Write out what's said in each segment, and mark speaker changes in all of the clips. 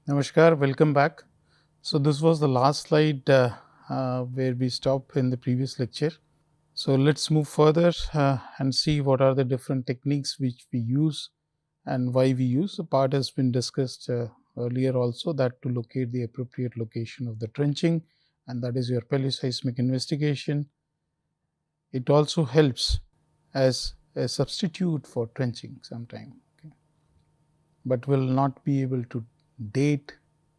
Speaker 1: Namaskar, welcome back. So, this was the last slide where we stopped in the previous lecture. So, let us move further and see what are the different techniques which we use and why we use. The part has been discussed earlier also, that to locate the appropriate location of the trenching, and that is your paleoseismic investigation. It also helps as a substitute for trenching sometime, okay, but will not be able to date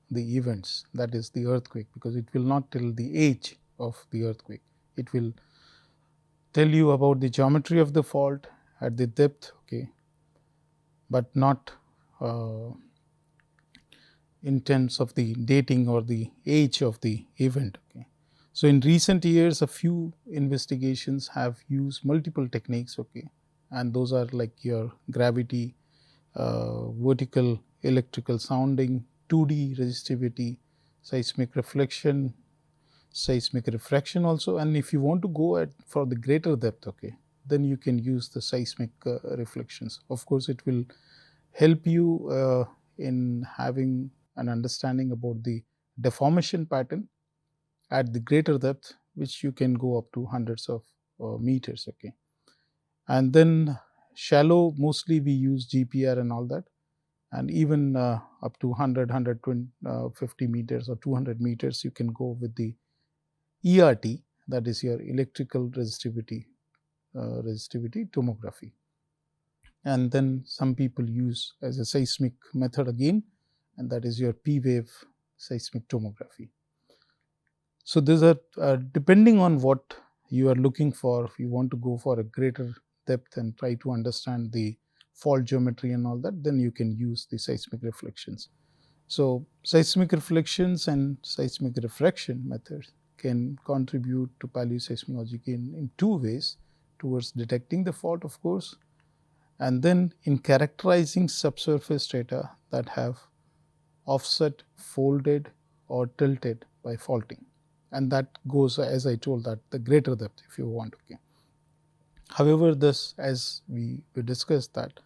Speaker 1: the events, that is the earthquake, because it will not tell the age of the earthquake. It will tell you about the geometry of the fault at the depth, okay, but not in terms of the dating or the age of the event. Okay. So, in recent years, a few investigations have used multiple techniques, okay, and those are like your gravity, vertical electrical sounding, 2D resistivity, seismic reflection, seismic refraction also. And if you want to go at for the greater depth, okay, then you can use the seismic reflections. Of course, it will help you in having an understanding about the deformation pattern at the greater depth, which you can go up to hundreds of meters, okay. And then shallow, mostly we use GPR and all that, and even up to 100, 150 meters or 200 meters, you can go with the ERT, that is your electrical resistivity tomography. And then some people use as a seismic method again, and that is your P wave seismic tomography. So, these are depending on what you are looking for. If you want to go for a greater depth and try to understand the fault geometry and all that, then you can use the seismic reflections. So, seismic reflections and seismic refraction methods can contribute to paleoseismology in two ways: towards detecting the fault, of course, and then in characterizing subsurface strata that have offset, folded or tilted by faulting, and that goes, as I told, that the greater depth if you want. Okay. However, this, as we discussed that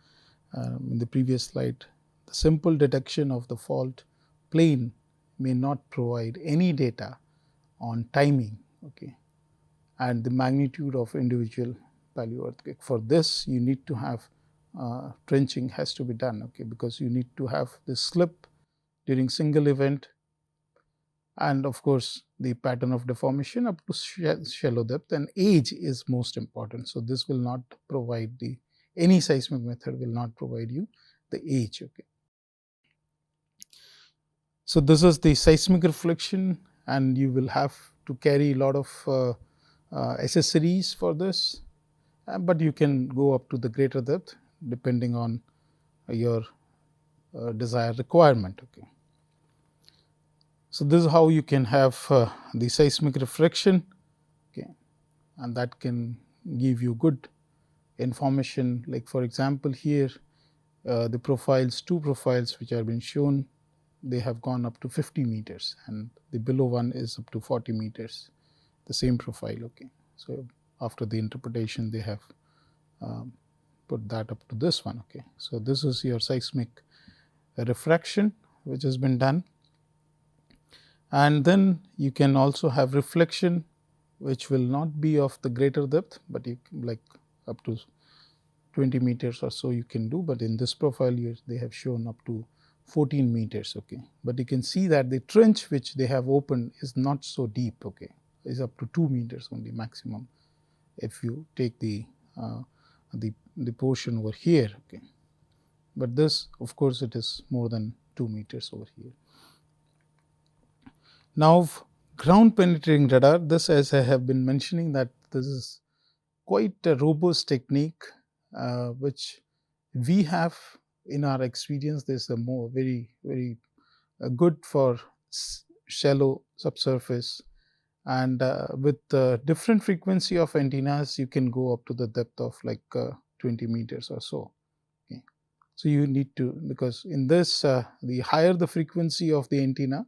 Speaker 1: in the previous slide, the simple detection of the fault plane may not provide any data on timing, okay, and the magnitude of individual paleo earthquake. For this, you need to have trenching has to be done, okay, because you need to have the slip during single event, and of course, the pattern of deformation up to shallow depth, and age is most important. So, this will not provide any seismic method will not provide you the age. Okay. So, this is the seismic reflection, and you will have to carry a lot of accessories for this, but you can go up to the greater depth depending on your desired requirement. Okay. So, this is how you can have the seismic reflection, okay, and that can give you good information. Like for example, here the profiles, two profiles which have been shown, they have gone up to 50 meters, and the below one is up to 40 meters, the same profile. Okay. So, after the interpretation, they have put that up to this one. Okay. So, this is your seismic refraction which has been done, and then you can also have reflection which will not be of the greater depth, but you like up to 20 meters or so you can do, but in this profile they have shown up to 14 meters. Okay. But you can see that the trench which they have opened is not so deep, okay, is up to 2 meters only maximum if you take the portion over here. Okay. But this, of course, it is more than 2 meters over here. Now, ground penetrating radar, this, as I have been mentioning, that this is quite a robust technique which we have in our experience. This is a more very good for shallow subsurface, and with different frequency of antennas you can go up to the depth of like 20 meters or so. Okay. So, you need to, because in this the higher the frequency of the antenna,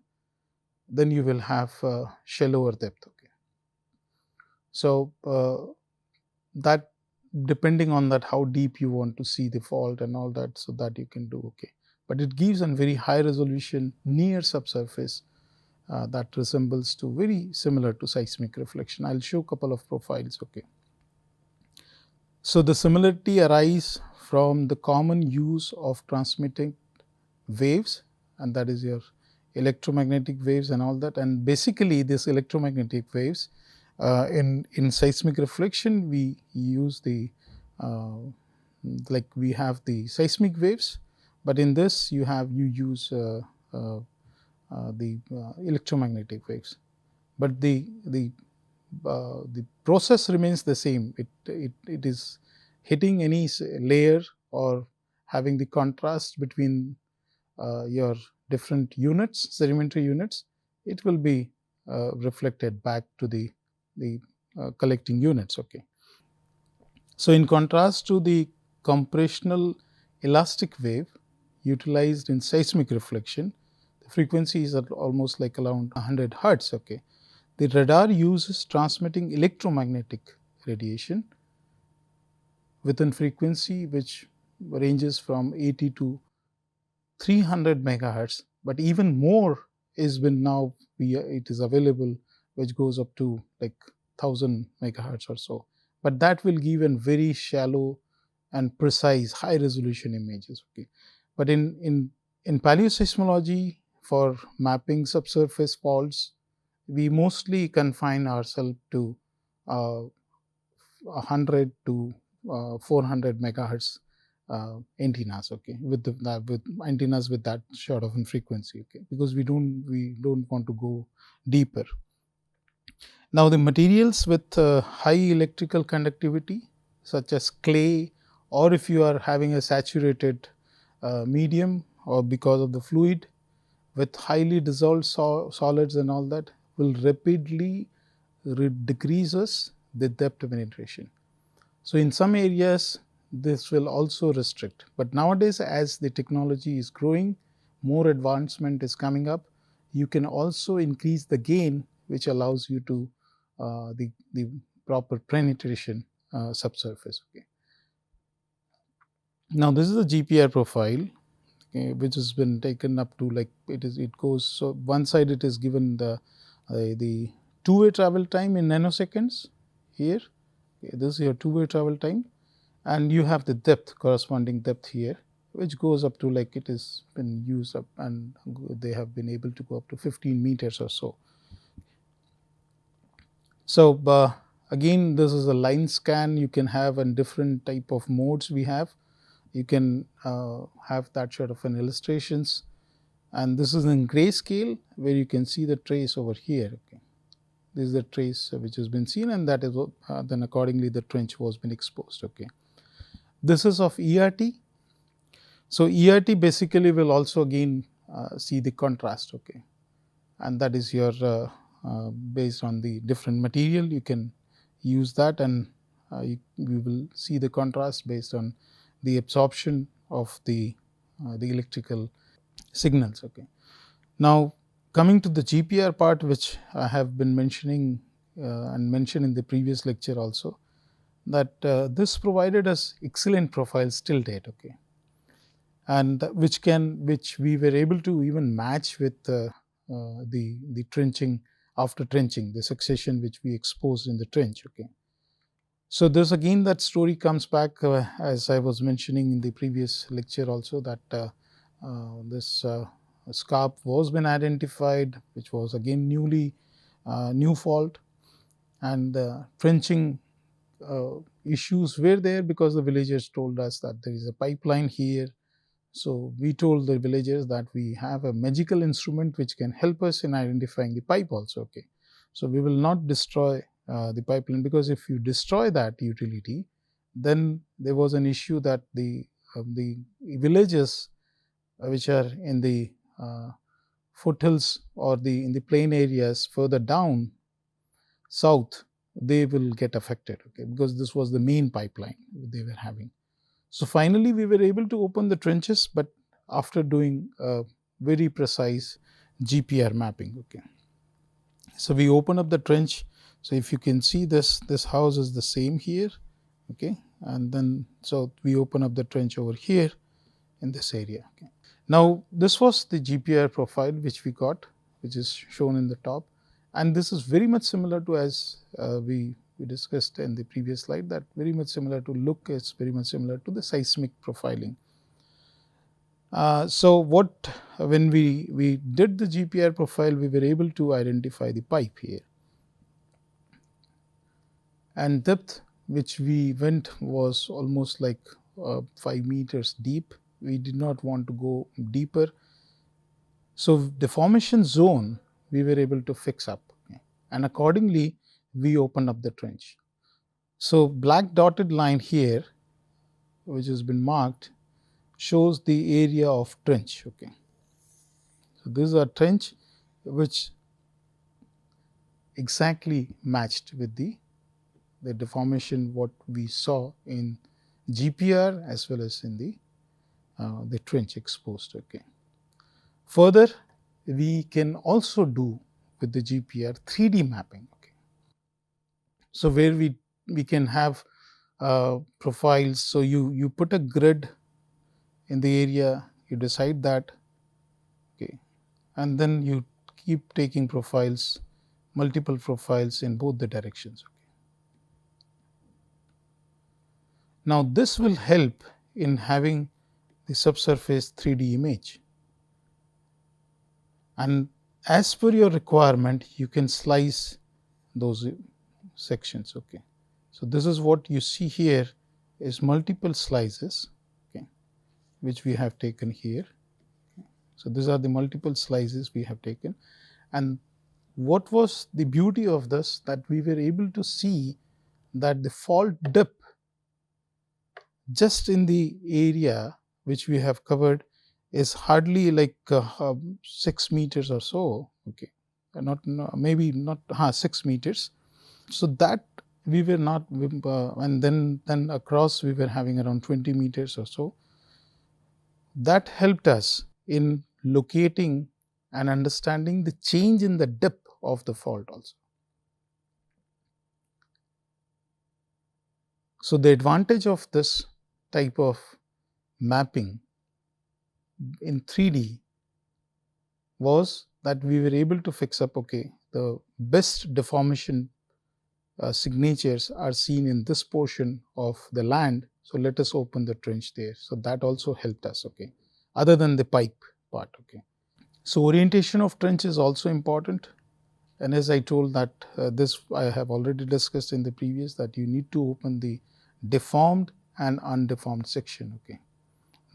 Speaker 1: then you will have shallower depth. Okay. So, that depending on that how deep you want to see the fault and all that, so that you can do. Okay. but it gives a very high resolution near subsurface that resembles to very similar to seismic reflection. I will show a couple of profiles. Okay. So, the similarity arises from the common use of transmitting waves, and that is your electromagnetic waves and all that. And basically this electromagnetic waves in seismic reflection we use the like we have the seismic waves, but in this you use the electromagnetic waves, but the process remains the same. It is hitting any layer or having the contrast between your different units, sedimentary units, it will be reflected back to the collecting units. Okay. So, in contrast to the compressional elastic wave utilized in seismic reflection, the frequency is at almost like around 100 hertz. Okay. The radar uses transmitting electromagnetic radiation within frequency which ranges from 80 to 300 megahertz, but even more is been now it is available, which goes up to like 1000 megahertz or so, but that will give a very shallow and precise high resolution images. Okay. But in paleoseismology, for mapping subsurface faults, we mostly confine ourselves to 100 to 400 megahertz antennas. Okay, with with antennas with that sort of frequency. Okay, because we don't want to go deeper. Now, the materials with high electrical conductivity, such as clay, or if you are having a saturated medium, or because of the fluid with highly dissolved solids and all that, will rapidly decreases the depth penetration. So, in some areas this will also restrict, but nowadays as the technology is growing, more advancement is coming up, you can also increase the gain, which allows you to the proper penetration subsurface. Okay. Now, this is the GPR profile, okay, which has been taken up to like it goes. So, one side it is given the two-way travel time in nanoseconds here. Okay, this is your two-way travel time, and you have the depth, corresponding depth here, which goes up to like it has been used up, and they have been able to go up to 15 meters or so. So, again this is a line scan. You can have a different type of modes we have. You can have that sort of an illustrations, and this is in grayscale where you can see the trace over here. Okay. This is the trace which has been seen, and that is then accordingly the trench was been exposed. Okay. This is of ERT. So, ERT basically will also again see the contrast. Okay. And that is your based on the different material, you can use that, and we will see the contrast based on the absorption of the electrical signals. Okay. Now, coming to the GPR part, which I have been mentioning and mentioned in the previous lecture also, that this provided us excellent profiles till date. Okay. And which we were able to even match with the trenching, after trenching, the succession which we exposed in the trench. Okay. So, this again that story comes back as I was mentioning in the previous lecture also, that this scarp was been identified, which was again new fault, and trenching issues were there because the villagers told us that there is a pipeline here. So, we told the villagers that we have a magical instrument which can help us in identifying the pipe also. Okay. So, we will not destroy the pipeline, because if you destroy that utility, then there was an issue that the villages which are in the foothills or in the plain areas further down south, they will get affected. Okay, because this was the main pipeline they were having. So, finally, we were able to open the trenches, but after doing a very precise GPR mapping. Okay. So, we open up the trench. So, if you can see this house is the same here. Okay. And then, so we open up the trench over here in this area. Okay. Now, this was the GPR profile which we got, which is shown in the top, and this is very much similar to, as we discussed in the previous slide, that very much similar to look, is very much similar to the seismic profiling. So, what when we did the GPR profile, we were able to identify the pipe here, and depth which we went was almost like 5 meters deep. We did not want to go deeper. So, deformation zone we were able to fix up, and accordingly we opened up the trench. So, black dotted line here which has been marked shows the area of trench. Okay. So, this is a trench which exactly matched with the deformation what we saw in GPR as well as in the trench exposed. Okay. Further, we can also do with the GPR 3D mapping. Okay. So, where we can have profiles. So, you put a grid in the area, you decide that, okay, and then you keep taking profiles, multiple profiles in both the directions. Okay. Now, this will help in having the subsurface 3D image, and as per your requirement you can slice those sections. Okay. So, this is what you see here is multiple slices, okay, which we have taken here. So, these are the multiple slices we have taken, and what was the beauty of this, that we were able to see that the fault dip just in the area which we have covered is hardly like 6 meters or so. Okay, not maybe not 6 meters. So, that we were not and then across we were having around 20 meters or so. That helped us in locating and understanding the change in the depth of the fault also. So, the advantage of this type of mapping in 3D was that we were able to fix up, okay, the best deformation signatures are seen in this portion of the land. So, let us open the trench there. So, that also helped us, okay, other than the pipe part. Okay. So, orientation of trench is also important, and as I told that this I have already discussed in the previous, that you need to open the deformed and undeformed section. Okay.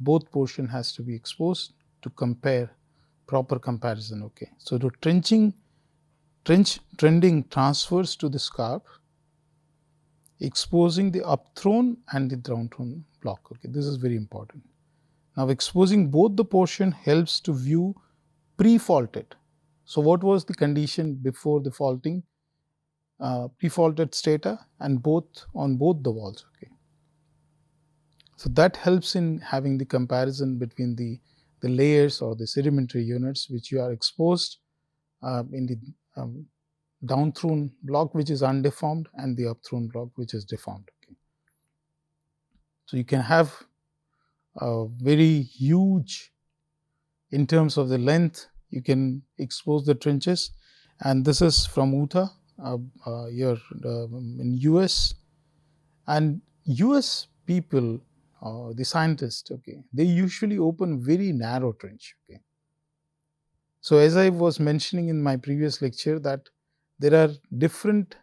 Speaker 1: Both portion has to be exposed to compare proper comparison. Okay. So, the trench trending transfers to the scarp, exposing the upthrown and the downthrown block. Okay. This is very important. Now, exposing both the portion helps to view pre-faulted. So, what was the condition before the faulting? Pre-faulted strata and on both the walls. Okay. So, that helps in having the comparison between the layers or the sedimentary units which you are exposed in the downthrown block which is undeformed and the upthrown block which is deformed. Okay. So, you can have a very huge in terms of the length, you can expose the trenches, and this is from Utah here in US, and US people, the scientists, okay, they usually open very narrow trench. Okay. So, as I was mentioning in my previous lecture, that there are different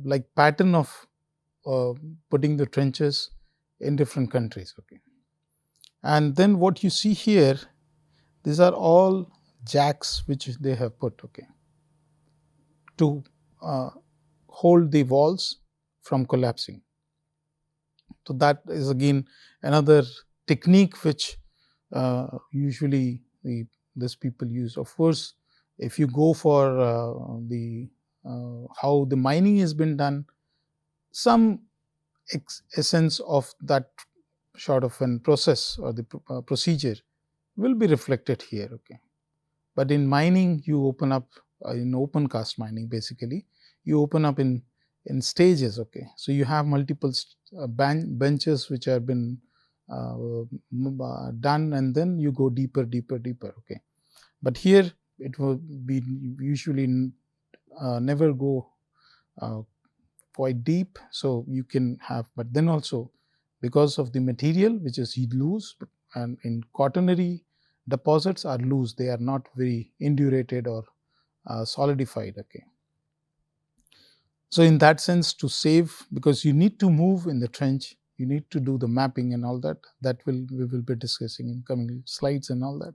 Speaker 1: like pattern of putting the trenches in different countries. Okay. And then what you see here, these are all jacks which they have put, okay, to hold the walls from collapsing. So, that is again another technique which usually these people use. Of course, if you go for the how the mining has been done, some essence of that sort of an process or the procedure will be reflected here. Okay. But in mining, you open up in open cast mining, basically you open up in stages. Okay. So, you have multiple benches which have been done, and then you go deeper, deeper, deeper. Okay, but here it will be usually never go quite deep. So you can have, but then also because of the material which is loose, and in quaternary deposits are loose, they are not very indurated or solidified. Okay. So in that sense, to save, because you need to move in the trench, you need to do the mapping and all that. That we will be discussing in coming slides and all that.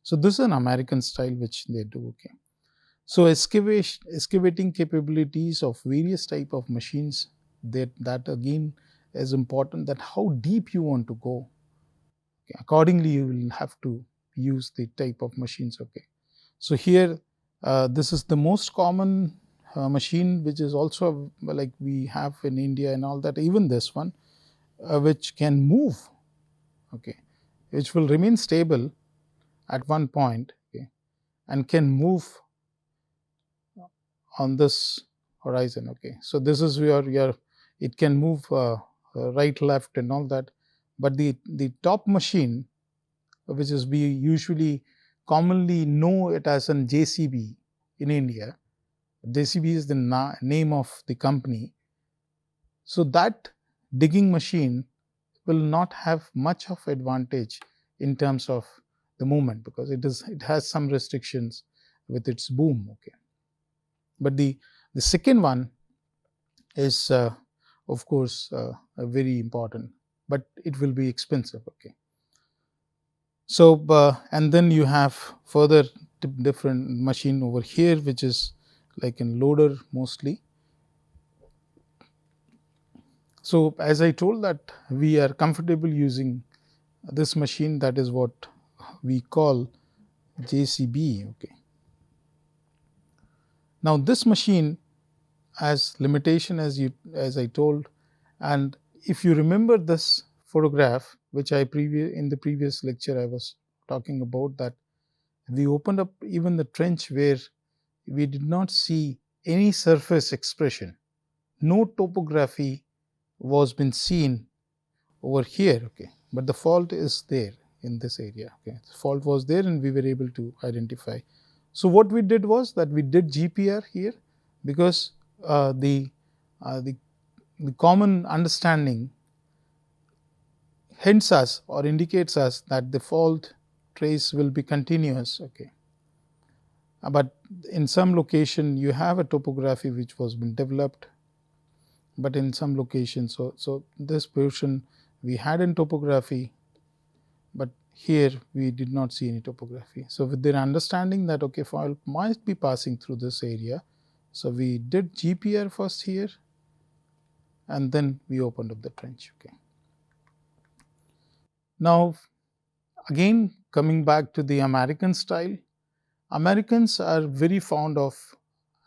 Speaker 1: So this is an American style which they do. Okay. So excavating capabilities of various type of machines, that again is important, that how deep you want to go. Okay. Accordingly, you will have to use the type of machines. Okay. So here, this is the most common machine, which is also like we have in India and all that. Even this one, which can move, okay, which will remain stable at one point, okay, and can move on this horizon. Okay, so this is your it can move right, left, and all that. But the top machine, which is we usually commonly know it as an JCB in India. JCB is the name of the company. So that digging machine will not have much of advantage in terms of the movement, because it has some restrictions with its boom. Okay, but the second one is of course very important, but it will be expensive. Okay, so and then you have further different machine over here, which is like in loader mostly. So as I told that we are comfortable using this machine, that is what we call JCB. Okay. Now this machine has limitation, as I told, and if you remember this photograph, which in the previous lecture I was talking about, that we opened up even the trench where we did not see any surface expression, no topography was been seen over here. Okay, but the fault is there in this area. Okay, the fault was there and we were able to identify. So what we did was that we did GPR here, because the common understanding hints us or indicates us that the fault trace will be continuous. Okay, but in some location you have a topography which was been developed, but in some locations, so this portion we had in topography, but here we did not see any topography. So with their understanding that okay, fault might be passing through this area, so we did GPR first here, and then we opened up the trench. Okay. Now again, coming back to the American style, Americans are very fond of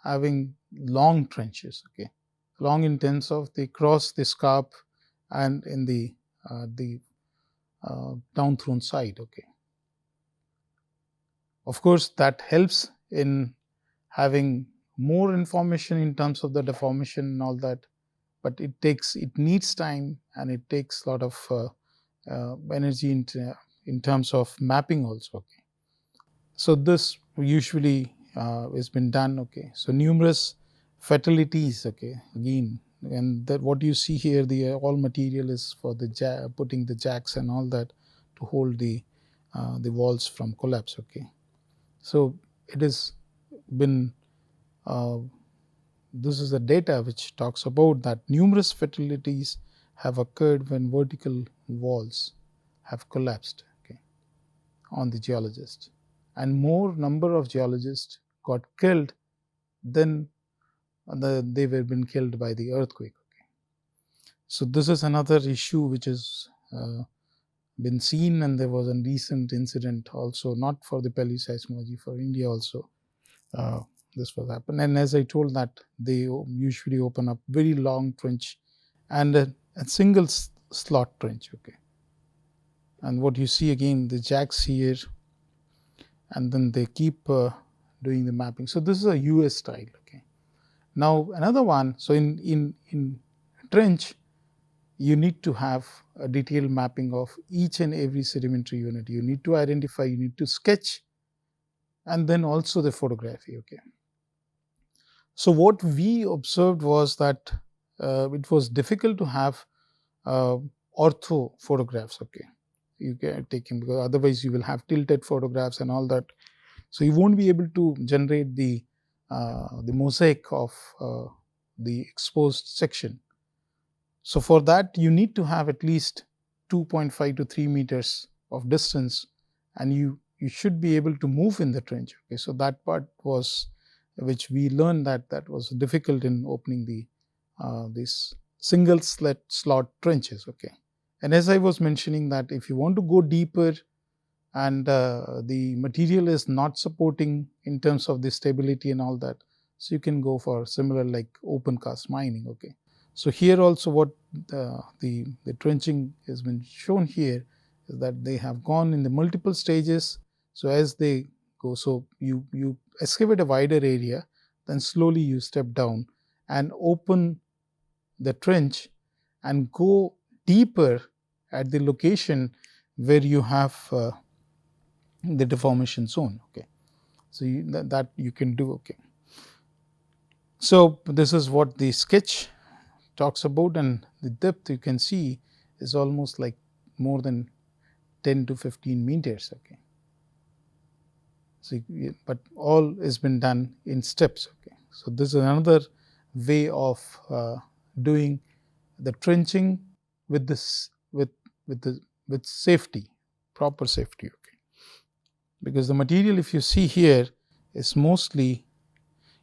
Speaker 1: having long trenches. Okay, long in terms of they cross the scarp and in the down thrown side. Okay, of course that helps in having more information in terms of the deformation and all that, but it needs time, and it takes a lot of energy in terms of mapping also. Okay. So this usually has been done. Okay, so numerous fatalities. Okay, again, and that what you see here, the all material is for the putting the jacks and all that to hold the walls from collapse. Okay, so it has been this is the data which talks about that numerous fatalities have occurred when vertical walls have collapsed. Okay, on the geologist, and more number of geologists got killed than they were been killed by the earthquake. Okay. So this is another issue which has been seen, and there was a recent incident also, not for the paleoseismology, for India also. This was happened, and as I told that they usually open up very long trench and a single slot trench. Okay, and what you see again, the jacks here, and then they keep doing the mapping. So this is a US style. Okay, now another one. So in trench, you need to have a detailed mapping of each and every sedimentary unit. You need to identify, you need to sketch, and then also the photography. Okay. So, what we observed was that it was difficult to have uh, ortho photographs. Okay, you can take him, because otherwise you will have tilted photographs and all that. So, you won't be able to generate the mosaic of the exposed section. So, for that you need to have at least 2.5 to 3 meters of distance, and you should be able to move in the trench. Okay. So, that part was which we learned that was difficult in opening these single slot trenches. Okay. And as I was mentioning, that if you want to go deeper and the material is not supporting in terms of the stability and all that, so you can go for similar like open cast mining. Okay. So, here also what the trenching has been shown here is that they have gone in the multiple stages. So, as they go, so you excavate a wider area, then slowly you step down and open the trench and go deeper at the location where you have the deformation zone. Okay. So, that you can do. Okay. So, this is what the sketch talks about, and the depth you can see is almost like more than 10 to 15 meters. Okay. So, but all has been done in steps. Okay. So, this is another way of doing the trenching with this with safety, proper safety. Okay. Because the material, if you see here, is mostly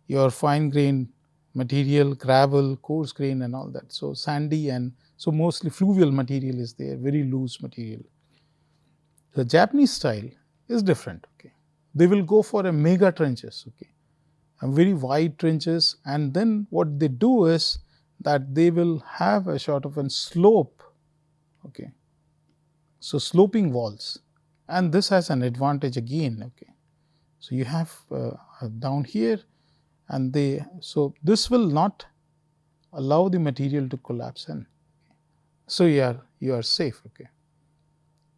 Speaker 1: your fine grained material, gravel, coarse grain and all that. So, sandy, and so mostly fluvial material is there, very loose material. The Japanese style is different. Okay. They will go for a mega trenches, okay, and very wide trenches, and then what they do is that they will have a sort of a slope. Okay. So, sloping walls, and this has an advantage again. Okay. So, you have down here, and so this will not allow the material to collapse in. So, you are safe. Okay.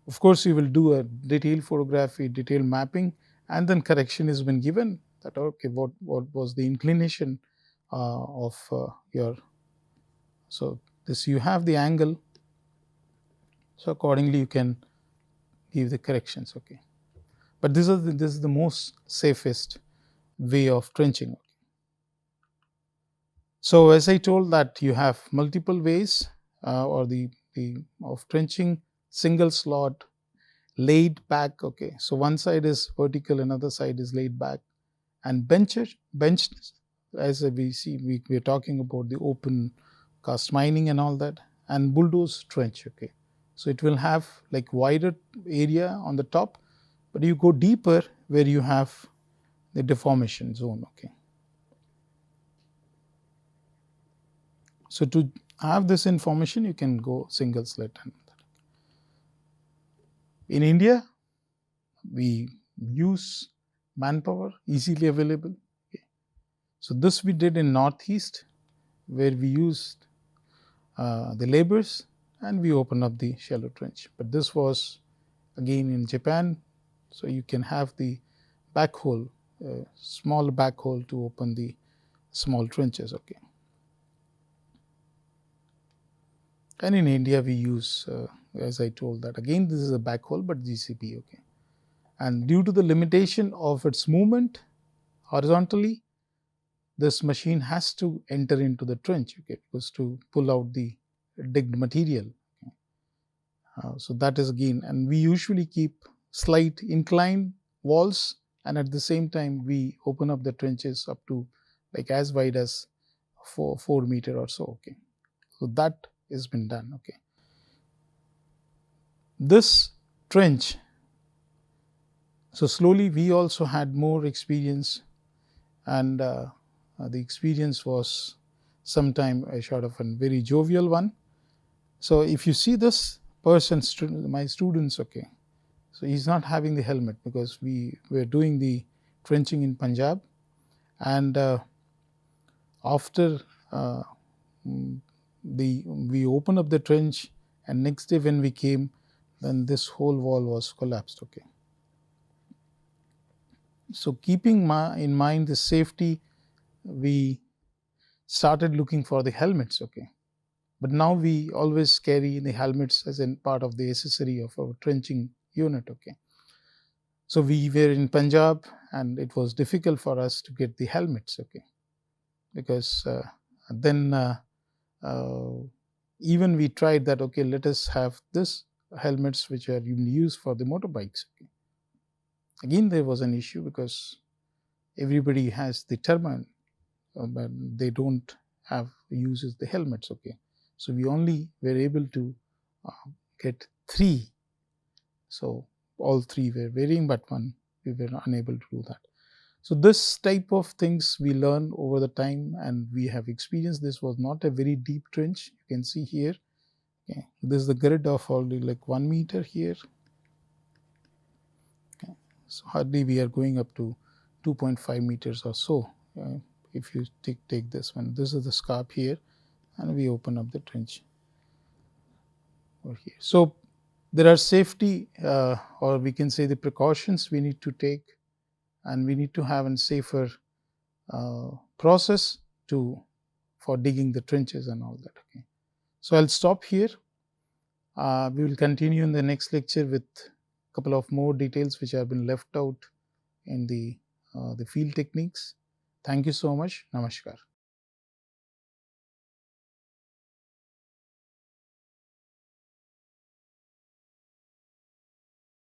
Speaker 1: Of course, you will do a detailed photography, detailed mapping, and then correction has been given that okay, what was the inclination of your. So, this you have the angle. So, accordingly you can give the corrections. Okay. But this is the most safest way of trenching. So, as I told that you have multiple ways or the of trenching: single slot, laid back. Okay. So, one side is vertical, another side is laid back, and benched, as we see we are talking about the open cast mining and all that, and bulldoze trench. Okay. So, it will have like wider area on the top, but you go deeper where you have the deformation zone. Okay. So, to have this information, you can go single slit. In India, we use manpower easily available. Okay. So, this we did in Northeast, where we used the laborers and we opened up the shallow trench. But this was again in Japan. So, you can have the backhole, small backhole to open the small trenches. Okay. And in India, we use, as I told that again, this is a backhole, but GCP. Okay. And due to the limitation of its movement horizontally, this machine has to enter into the trench. Okay, because to pull out the digged material. Okay. So, that is again, and we usually keep slight incline walls, and at the same time we open up the trenches up to like as wide as 4 meter or so. Okay. So, that has been done. Okay. This trench, so slowly we also had more experience, and the experience was sometime a sort of a very jovial one. So, if you see this person, my students, okay, so he is not having the helmet because we were doing the trenching in Punjab, and after we opened up the trench, and next day when we came, then this whole wall was collapsed. Okay. So keeping in mind the safety, we started looking for the helmets. Okay. But now we always carry the helmets as a part of the accessory of our trenching unit. Okay. So we were in Punjab, and it was difficult for us to get the helmets. Okay. Because then uh, even we tried that, okay, let us have this helmets which are used for the motorbikes. Okay. Again, there was an issue because everybody has the turban, but they don't have uses the helmets. Okay. So we only were able to get 3. So all 3 were varying, but one we were unable to do that. So this type of things we learn over the time, and we have experienced. This was not a very deep trench. You can see here. Okay. This is the grid of only like 1 meter here. Okay. So hardly we are going up to 2.5 meters or so. If you take this one, this is the scarp here, and we open up the trench over here. So there are safety, or we can say the precautions we need to take, and we need to have a safer process for digging the trenches and all that. Okay. So I'll stop here. We will continue in the next lecture with a couple of more details which have been left out in the field techniques. Thank you so much. Namaskar.